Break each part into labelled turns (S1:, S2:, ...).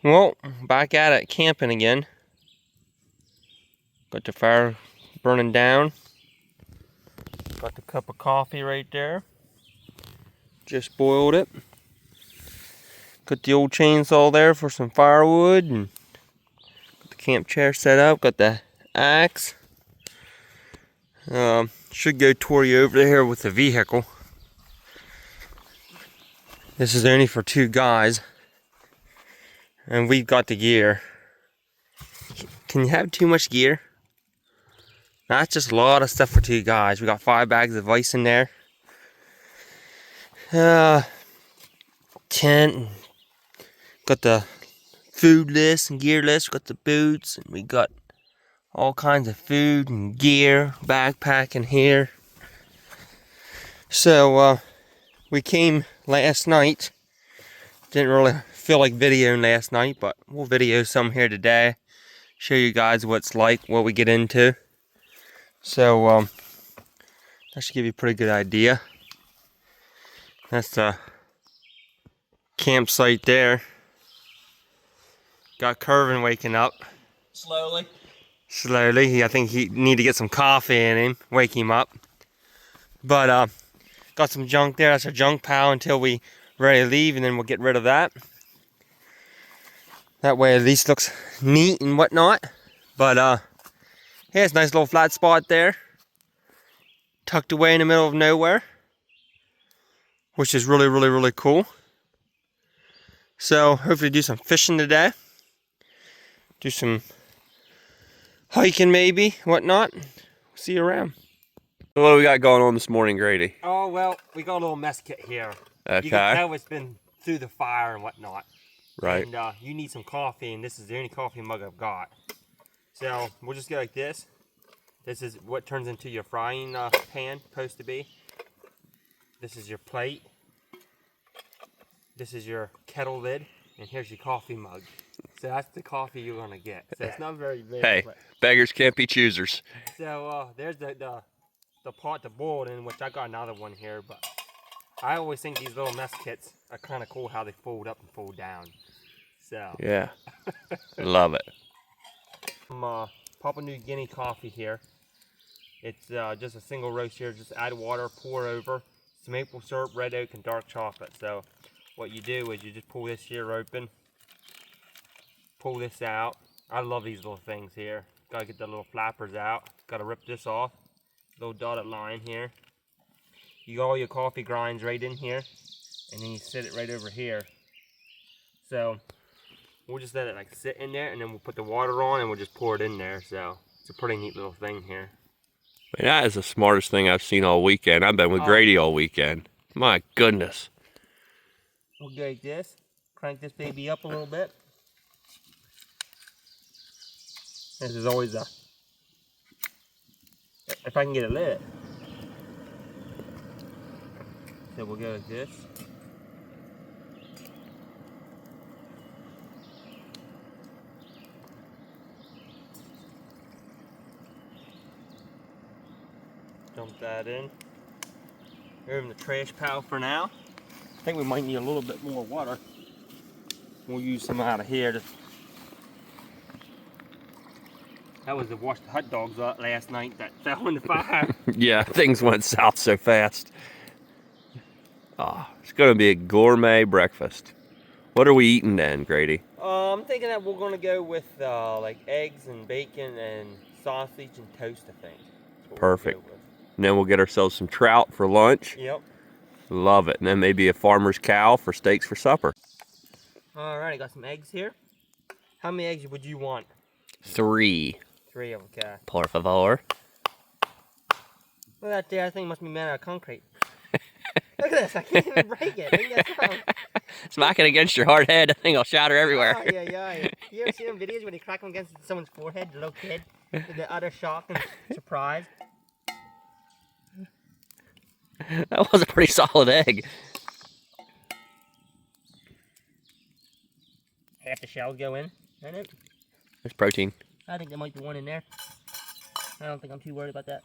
S1: Well, back at it, camping again. Got the fire burning down. Got the cup of coffee right there. Just boiled it. Got the old chainsaw there for some firewood. And got the camp chair set up. Got the axe. Should go tour you over here with the vehicle. This is only for 2 guys. And we've got the gear. Can you have too much gear? That's just a lot of stuff for 2 guys. We got 5 bags of ice in there. Tent. Got the food list and gear list. We got the boots. And we got all kinds of food and gear. Backpack in here. So, we came last night. Didn't really feel like videoing last night, but we'll video some here today. Show you guys what it's like, what we get into. So, that should give you a pretty good idea. That's the campsite there. Got Kervin waking up.
S2: Slowly.
S1: I think he need to get some coffee in him, wake him up. But, got some junk there. That's our junk pile until we ready to leave, and then we'll get rid of that. That way at least looks neat and whatnot. But here's a nice little flat spot there. Tucked away in the middle of nowhere. Which is really, really, really cool. So hopefully do some fishing today. Do some hiking maybe, whatnot. See you around.
S3: What do we got going on this morning, Grady?
S1: Oh, well, we got a little mess kit here.
S3: Okay.
S1: You can tell it's been through the fire and whatnot.
S3: Right.
S1: And you need some coffee, and this is the only coffee mug I've got. So we'll just go like this. This is what turns into your frying pan, supposed to be. This is your plate. This is your kettle lid, and here's your coffee mug. So that's the coffee you're gonna get. So it's not very big.
S3: Hey, beggars can't be choosers.
S1: So there's the pot to boil in, which I got another one here, but I always think these little mess kits are kind of cool how they fold up and fold down. So
S3: Yeah. Love it.
S1: Some Papua New Guinea coffee here. It's just a single roast here. Just add water, pour over. It's maple syrup, red oak, and dark chocolate. So what you do is you just pull this here open. Pull this out. I love these little things here. Gotta get the little flappers out. Gotta rip this off. Little dotted line here. You got all your coffee grinds right in here. And then you sit it right over here. So we'll just let it like sit in there, and then we'll put the water on and we'll just pour it in there. So it's a pretty neat little thing here.
S3: Man, that is the smartest thing I've seen all weekend. I've been with Grady all weekend. My goodness.
S1: We'll go like this. Crank this baby up a little bit. This is always a, if I can get it lit. So we'll go like this. Dump that in. We're in the trash pile for now. I think we might need a little bit more water. We'll use some out of here. That was the washed hot dogs last night that fell in the fire.
S3: Yeah, things went south so fast. Oh, it's going to be a gourmet breakfast. What are we eating then, Grady?
S1: I'm thinking that we're going to go with like eggs and bacon and sausage and toast, I think.
S3: Perfect. And then we'll get ourselves some trout for lunch.
S1: Yep.
S3: Love it. And then maybe a farmer's cow for steaks for supper.
S1: Alright, I got some eggs here. How many eggs would you want?
S3: 3.
S1: 3 of them, okay.
S3: Por favor.
S1: Look at that there, I think it must be made out of concrete. Look at this, I can't even break it. Look at that.
S3: Smack it against your hard head. I think I'll shatter everywhere.
S1: Oh, yeah. You ever see them videos when they crack them against someone's forehead, the little kid? The utter shock and surprise.
S3: That was a pretty solid egg.
S1: Half the shells go in, isn't it?
S3: There's protein.
S1: I think there might be one in there. I don't think I'm too worried about that.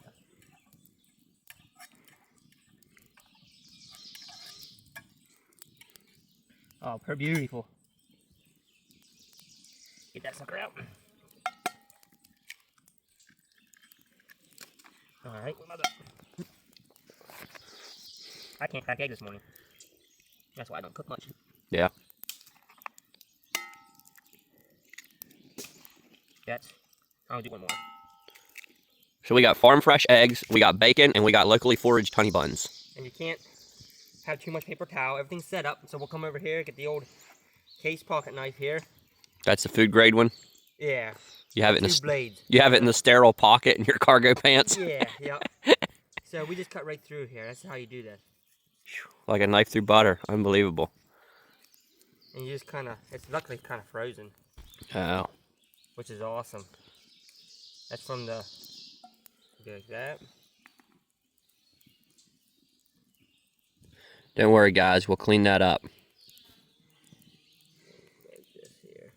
S1: Oh, beautiful. Get that sucker out. Alright, I can't crack egg this morning. That's why I don't cook much.
S3: Yeah.
S1: I'll do one more.
S3: So we got farm fresh eggs, we got bacon, and we got locally foraged honey buns.
S1: And you can't have too much paper towel. Everything's set up. So we'll come over here, get the old case pocket knife here.
S3: That's the food grade one?
S1: Yeah.
S3: You have it in
S1: Two blades.
S3: You have it in the sterile pocket in your cargo pants?
S1: Yeah, yep. So we just cut right through here. That's how you do that.
S3: Like a knife through butter. Unbelievable.
S1: And you just kind of, it's luckily kind of frozen.
S3: Oh.
S1: Which is awesome. That's from the, like that.
S3: Don't worry, guys. We'll clean that up.
S1: Like this here.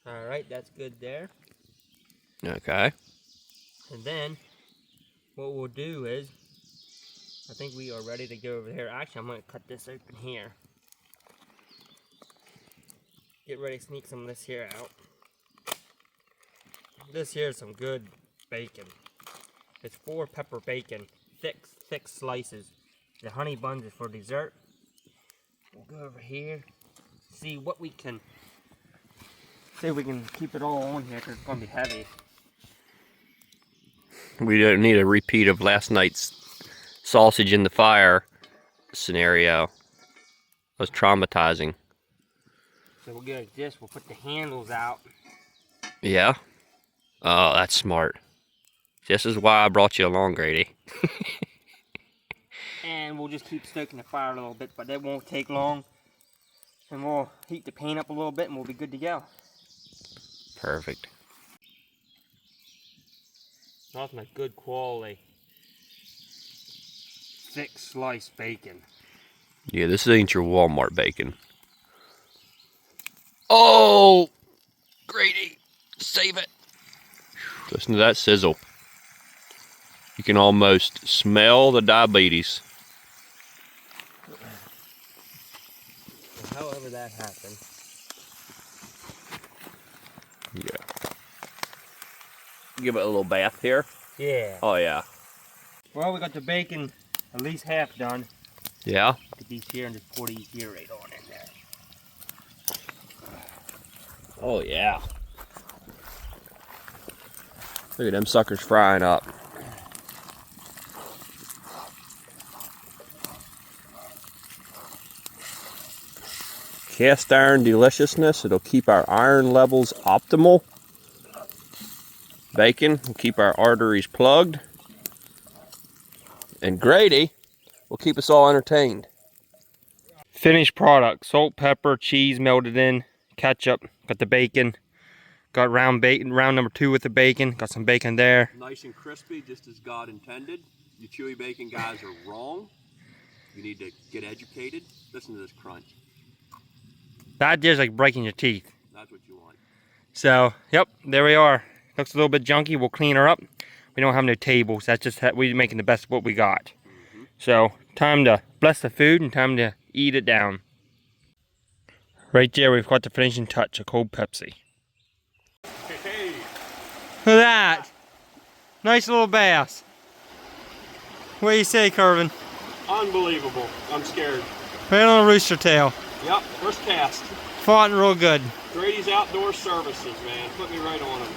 S1: All right, that's good there.
S3: Okay.
S1: And then, what we'll do is, I think we are ready to go over here. Actually, I'm going to cut this open here. Get ready to sneak some of this here out. This here is some good bacon. It's 4-pepper bacon, thick slices. The honey buns is for dessert. We'll go over here, see what we can, see if we can keep it all on here because it's going to be heavy.
S3: We don't need a repeat of last night's sausage in the fire scenario. It was traumatizing.
S1: So we'll go like this, we'll put the handles out.
S3: Yeah? Oh, that's smart. This is why I brought you along, Grady.
S1: And we'll just keep stoking the fire a little bit, but that won't take long. And we'll heat the paint up a little bit and we'll be good to go.
S3: Perfect.
S1: That's my good quality, thick sliced bacon.
S3: Yeah, this ain't your Walmart bacon. Oh! Grady, save it. Listen to that sizzle. You can almost smell the diabetes.
S1: However that happened.
S3: Yeah. Give it a little bath here.
S1: Yeah.
S3: Oh, yeah.
S1: Well, we got the bacon at least half done.
S3: Yeah?
S1: Get these here and just pour these here right on in there.
S3: Oh, yeah. Look at them suckers frying up. Cast iron deliciousness. It'll keep our iron levels optimal. Bacon will keep our arteries plugged. And Grady will keep us all entertained.
S1: Finished product: salt, pepper, cheese melted in, ketchup. Got the bacon. Got round number 2 with the bacon. Got some bacon there.
S3: Nice and crispy, just as God intended. You chewy bacon guys are wrong. You need to get educated. Listen to this crunch.
S1: That there's like breaking your teeth.
S3: That's what you want.
S1: So, yep, there we are. Looks a little bit junky. We'll clean her up. We don't have no tables. That's just we're making the best of what we got. So, time to bless the food and time to eat it down. Right there, we've got the finishing touch, a cold Pepsi.
S3: Hey.
S1: Look at that. Nice little bass. What do you say, Kervin?
S3: Unbelievable. I'm scared.
S1: Right on a rooster tail.
S3: Yep, first cast.
S1: Fought real good.
S3: Grady's Outdoor Services, man. Put me right on him.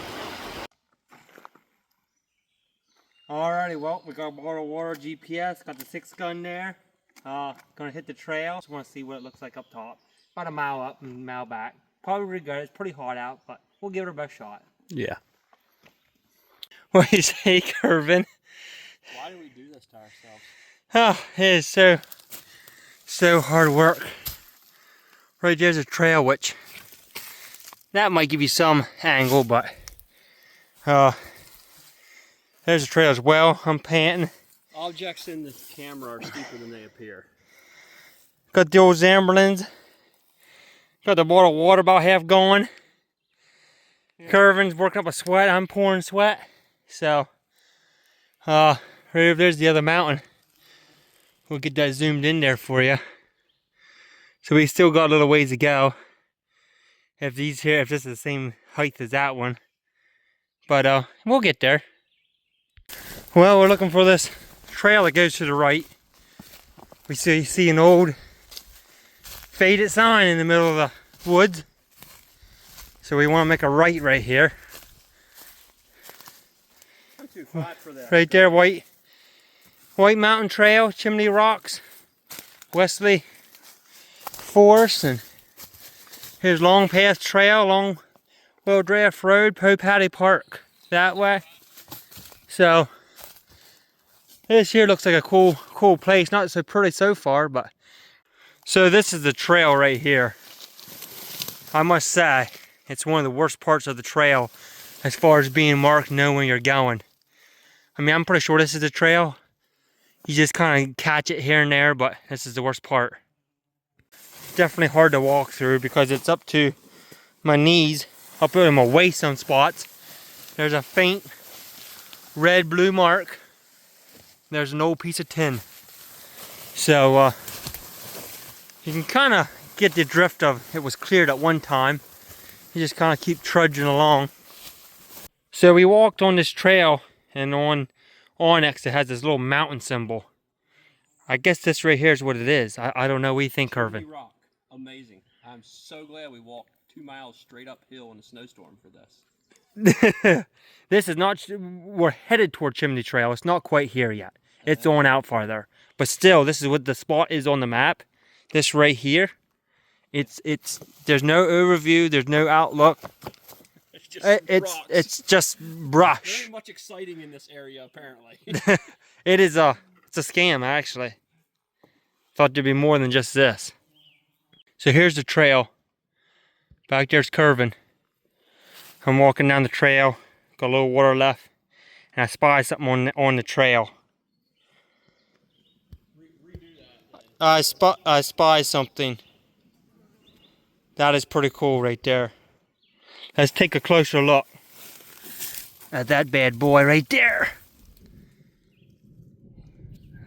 S1: Alrighty, well, we got a bottle of water, GPS, got the 6-gun there. Gonna hit the trail. Just wanna see what it looks like up top. About a mile up and a mile back. Probably good. It's pretty hot out, but we'll give it our best shot.
S3: Yeah.
S1: What do you say, Kervin?
S3: Why do we do this to ourselves?
S1: Oh, it is so hard work. Right there's a trail, which that might give you some angle, but there's a trail as well. I'm panting.
S3: Objects in the camera are steeper than they appear.
S1: Got the old Zamberlins. Got the bottle of water about half gone. Yeah. Kervin's working up a sweat. I'm pouring sweat. So, right over there's the other mountain. We'll get that zoomed in there for you. So we still got a little ways to go. If this is the same height as that one. But we'll get there. Well, we're looking for this trail that goes to the right. We see an old faded sign in the middle of the woods. So we want to make a right here.
S3: I'm too flat for that.
S1: Right there, White Mountain Trail, Chimney Rocks, Wesley Forest, and here's Long Path Trail, Long Well Draft Road, Paddy Park that way. So this here looks like a cool place. Not so pretty so far, but so this is the trail right here. I must say, it's one of the worst parts of the trail as far as being marked, knowing where you're going. I mean, I'm pretty sure this is the trail. You just kind of catch it here and there, but this is the worst part. Definitely hard to walk through because it's up to my knees, up in my waist on spots. There's a faint red-blue mark. There's an old piece of tin. So you can kind of get the drift of it was cleared at one time. You just kind of keep trudging along. So we walked on this trail, and on Onyx it has this little mountain symbol. I guess this right here is what it is. I don't know. What do you think, Kervin?
S3: Rock. Amazing. I'm so glad we walked 2 miles straight uphill in a snowstorm for this.
S1: This is not, we're headed toward Chimney Trail. It's not quite here yet. It's on out farther. But still, this is what the spot is on the map. This right here. There's no overview, there's no outlook. It's just brush.
S3: Very much exciting in this area, apparently.
S1: It's a scam, actually. Thought there'd be more than just this. So here's the trail. Back there's Kervin. I'm walking down the trail. Got a little water left, and I spy something on the trail. I spy something. That is pretty cool right there. Let's take a closer look at that bad boy right there.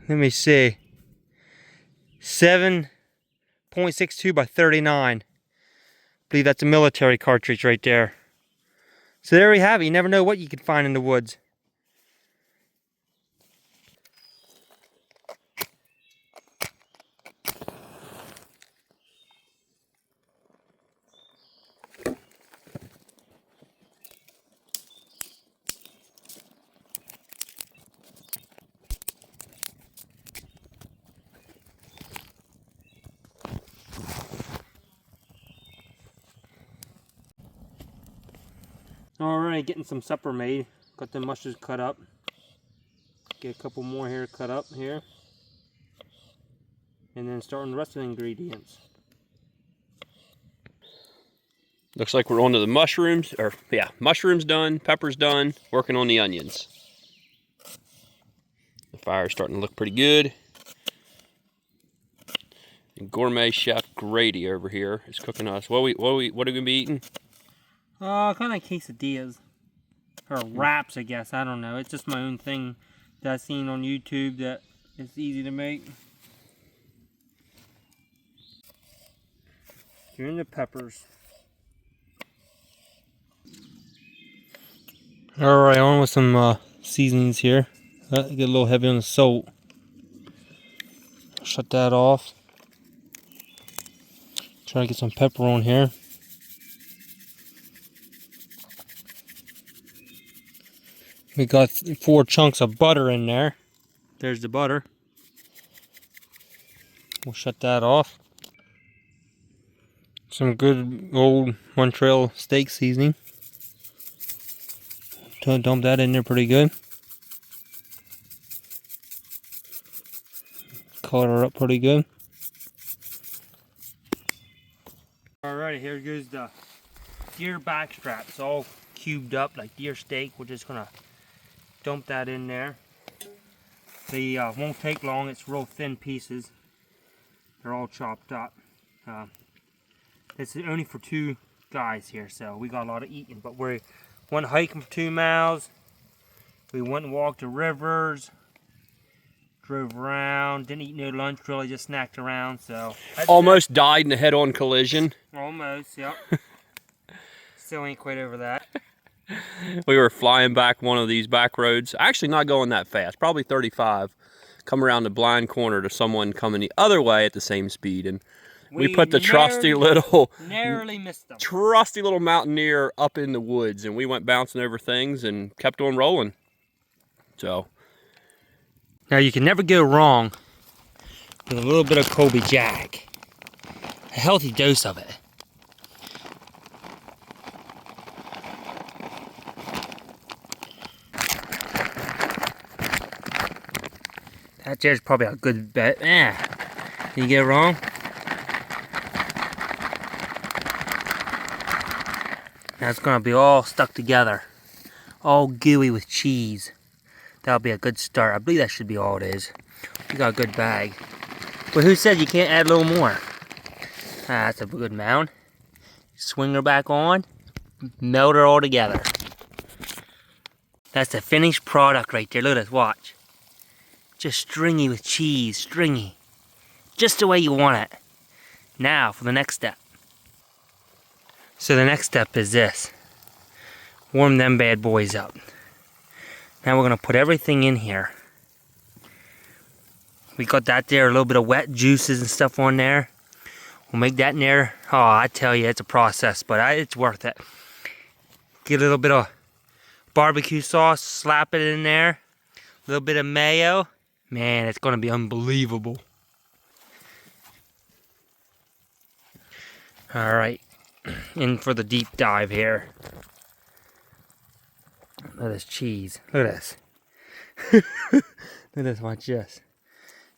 S1: Let me see. 7.62 by 39. I believe that's a military cartridge right there. So there we have it. You never know what you can find in the woods. Alright, getting some supper made. Got the mushrooms cut up. Get a couple more here cut up here. And then starting the rest of the ingredients.
S3: Looks like we're on to the mushrooms, mushrooms done, peppers done, working on the onions. The fire's starting to look pretty good. And gourmet chef Grady over here is cooking us. What are we gonna be eating?
S1: Kind of like quesadillas. Or wraps, I guess. I don't know. It's just my own thing that I've seen on YouTube that it's easy to make. Here in the peppers. Alright, on with some seasonings here. Get a little heavy on the salt. Shut that off. Try to get some pepper on here. We got 4 chunks of butter in there. There's the butter. We'll shut that off. Some good old Montreal steak seasoning. Dump that in there pretty good. Color her up pretty good. Alright, here goes the deer back straps, all cubed up like deer steak. We're just gonna dump that in there. They won't take long. It's real thin pieces. They're all chopped up. It's only for 2 guys here, so we got a lot of eating. But we went hiking for 2 miles. We went and walked the rivers. drove around, didn't eat no lunch, really just snacked around, so.
S3: Almost died in a head-on collision.
S1: Almost, yep. Still ain't quite over that.
S3: We were flying back one of these back roads. Actually not going that fast, probably 35. Come around the blind corner to someone coming the other way at the same speed. And we put the
S1: narrowly missed them.
S3: trusty little mountaineer up in the woods, and we went bouncing over things and kept on rolling. So.
S1: Now you can never go wrong with a little bit of Colby Jack. A healthy dose of it. That there's probably a good bet. Can you get it wrong? Now it's gonna be all stuck together. All gooey with cheese. That'll be a good start. I believe that should be all it is. We got a good bag. But who said you can't add a little more? That's a good mound. Swing her back on. Melt her all together. That's the finished product right there. Look at this, watch. Just stringy with cheese, stringy. Just the way you want it. Now for the next step. So the next step is this. Warm them bad boys up. Now we're gonna put everything in here. We got that there, a little bit of wet juices and stuff on there. We'll make that in there. Oh, I tell you, it's a process, but it's worth it. Get a little bit of barbecue sauce, slap it in there. A little bit of mayo. Man, it's gonna be unbelievable. All right, in for the deep dive here. Look at this cheese. Look at this. Look at this, watch this.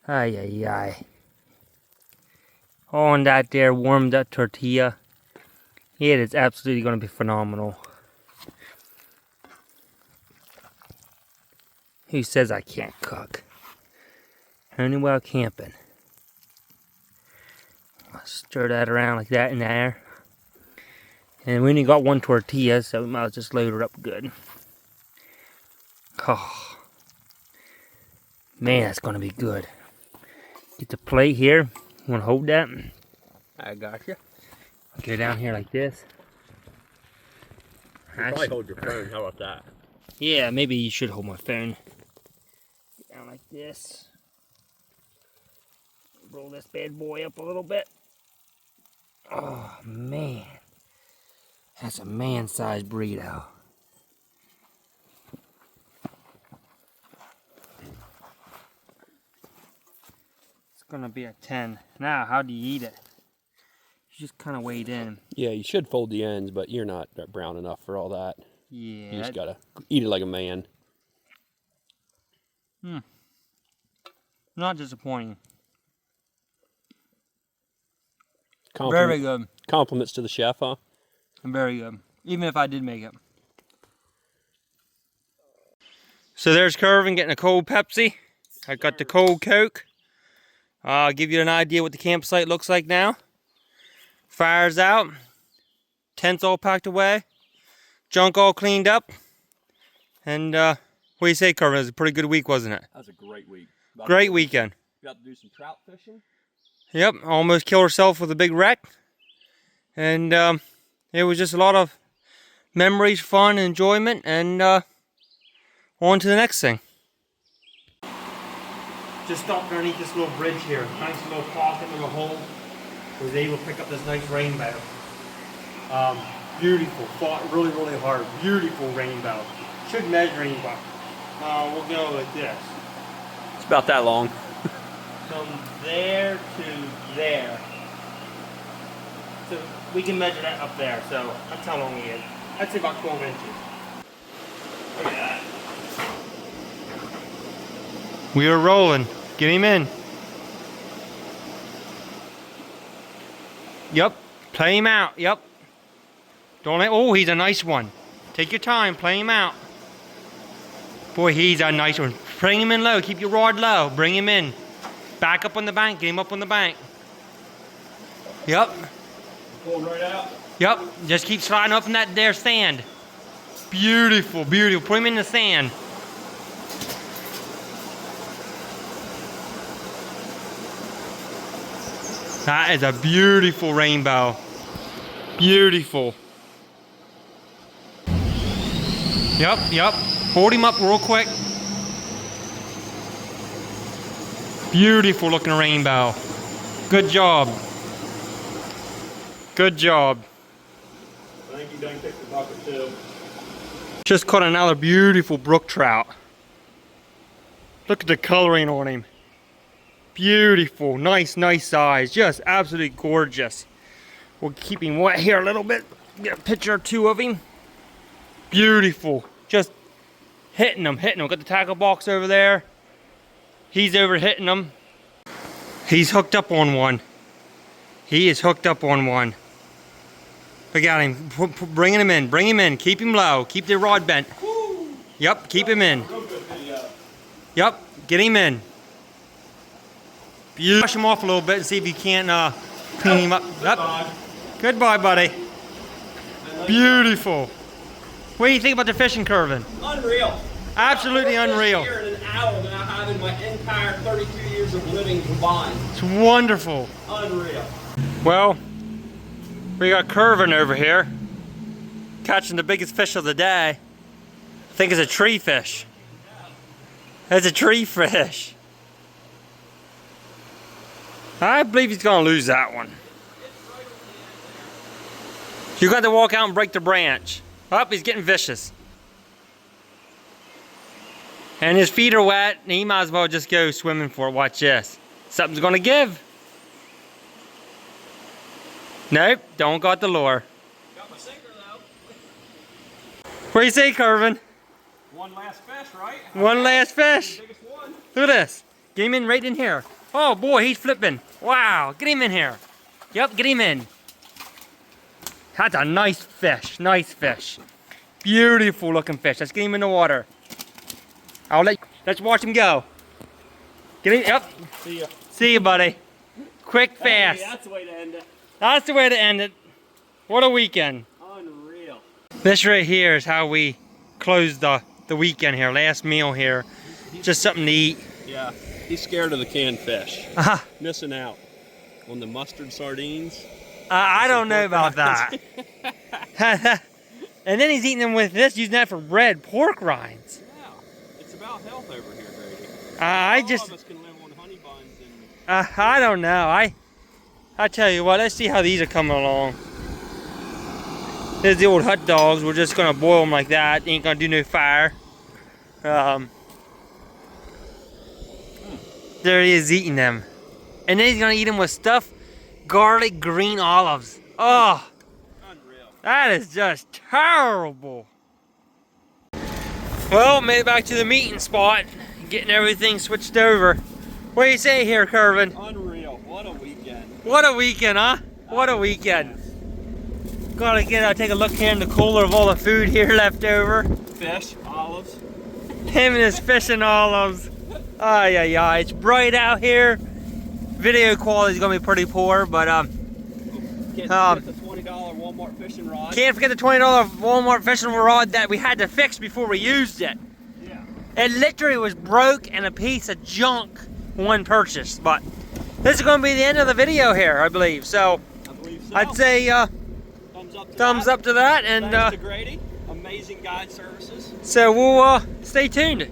S1: Ay, ay, ay. On that there warmed up tortilla. It is absolutely going to be phenomenal. Who says I can't cook? Only while camping. I'll stir that around like that in there. And we only got one tortilla, so we might as well just load her up good. Oh. Man, that's going to be good. Get the plate here. You want to hold that?
S3: I got you.
S1: Go down here like this.
S3: Probably hold your phone. How about that?
S1: Yeah, maybe you should hold my phone. Get down like this. Roll this bad boy up a little bit. Oh, man. That's a man-sized burrito. It's gonna be a 10. Now, how do you eat it? You just kind of wade in.
S3: Yeah, you should fold the ends, but you're not brown enough for all that.
S1: Yeah.
S3: You just gotta eat it like a man.
S1: Not disappointing.
S3: Compliment,
S1: Very good.
S3: Compliments to the chef, huh?
S1: Very good. Even if I did make it. So there's Kervin getting a cold Pepsi. I got the cold Coke. I'll give you an idea what the campsite looks like now. Fire's out. Tents all packed away. Junk all cleaned up. And what do you say, Kervin? It was a pretty good week, wasn't it?
S3: That was a great week.
S1: Great weekend.
S3: Got to do some trout fishing.
S1: Yep, almost killed herself with a big wreck. And it was just a lot of memories, fun, enjoyment, and on to the next thing. Just stopped underneath this little bridge here. Nice little pocket, little hole. Was able to pick up this nice rainbow. Beautiful, fought really, really hard. Beautiful rainbow. Should measure anyway. We'll go like this.
S3: It's about that long.
S1: From there to there. So we can measure that up there. So that's how long he is. I'd say about 12 inches. Look at that. We are rolling. Get him in. Yep. Play him out. Yep. Don't let. Oh, he's a nice one. Take your time. Play him out. Boy, he's a nice one. Bring him in low. Keep your rod low. Bring him in. Back up on the bank. Get him up on the bank. Yep.
S3: Pulling right out.
S1: Yep. Just keep sliding up in that there sand. Beautiful, beautiful. Put him in the sand. That is a beautiful rainbow. Beautiful. Yep. Hold him up real quick. Beautiful looking rainbow. Good job. Good job.
S3: I think you done kicked the bucket too.
S1: Just caught another beautiful brook trout. Look at the coloring on him. Beautiful, nice size. Just absolutely gorgeous. We'll keep him wet here a little bit. Get a picture or two of him. Beautiful. Just hitting them. Got the tackle box over there. He's over hitting them. He's hooked up on one. He is hooked up on one. Look at him. Bringing him in. Bring him in. Keep him low. Keep the rod bent. Woo. Yep. Keep him in. Yep. Get him in. Brush him off a little bit and see if you can't clean him up. Yep. Goodbye, buddy. Beautiful. What do you think about the fishing, Kervin?
S3: Unreal.
S1: Absolutely unreal.
S3: Here in an hour than I have in my entire 32 years of living combined.
S1: It's wonderful.
S3: Unreal.
S1: Well, we got Kervin over here catching the biggest fish of the day. I think it's a tree fish. It's a tree fish. I believe he's gonna lose that one. You got to walk out and break the branch. Oh, he's getting vicious. And his feet are wet, and he might as well just go swimming for it. Watch this. Something's gonna give. Nope, don't got the lure.
S3: Got my sinker though.
S1: What do you say, Kervin?
S3: One last fish, right?
S1: One last fish.
S3: Biggest one.
S1: Look at this. Get him in right in here. Oh boy, he's flipping. Wow, get him in here. Yep, get him in. That's a nice fish, nice fish. Beautiful looking fish. Let's get him in the water. Let's watch him go. Get him, yep.
S3: See ya.
S1: See you, buddy. Quick, fast.
S3: Hey, that's the way to end it.
S1: That's the way to end it. What a weekend.
S3: Unreal.
S1: This right here is how we close the weekend here. Last meal here. Just something to eat.
S3: Yeah, he's scared of the canned fish. Missing out on the mustard sardines.
S1: I don't know about that. And then he's eating them with this, using that for bread, pork rinds.
S3: Yeah, it's about health over here, Grady.
S1: I
S3: All
S1: just,
S3: of us can live on honey buns and...
S1: I don't know. I tell you what, let's see how these are coming along. There's the old hot dogs. We're just gonna boil them like that. Ain't gonna do no fire. There he is eating them. And then he's gonna eat them with stuffed garlic green olives. Oh,
S3: Unreal.
S1: that is just terrible. Well, made it back to the meeting spot. Getting everything switched over. What do you say here, Kervin?
S3: Unreal. What a weekend.
S1: What a weekend, huh? What a weekend. Gotta take a look here in the cooler of all the food here left over.
S3: Fish, olives.
S1: Him and his fish and olives. Yeah. It's bright out here. Video quality is gonna be pretty poor, but
S3: Can't forget the $20 Walmart fishing rod.
S1: can't forget the $20 Walmart fishing rod that we had to fix before we used it.
S3: Yeah.
S1: It literally was broke and a piece of junk when purchased. But this is gonna be the end of the video here, I believe. So
S3: I believe so.
S1: I'd say thumbs up to that, and
S3: thanks to Grady. Amazing guide services.
S1: so we'll stay tuned.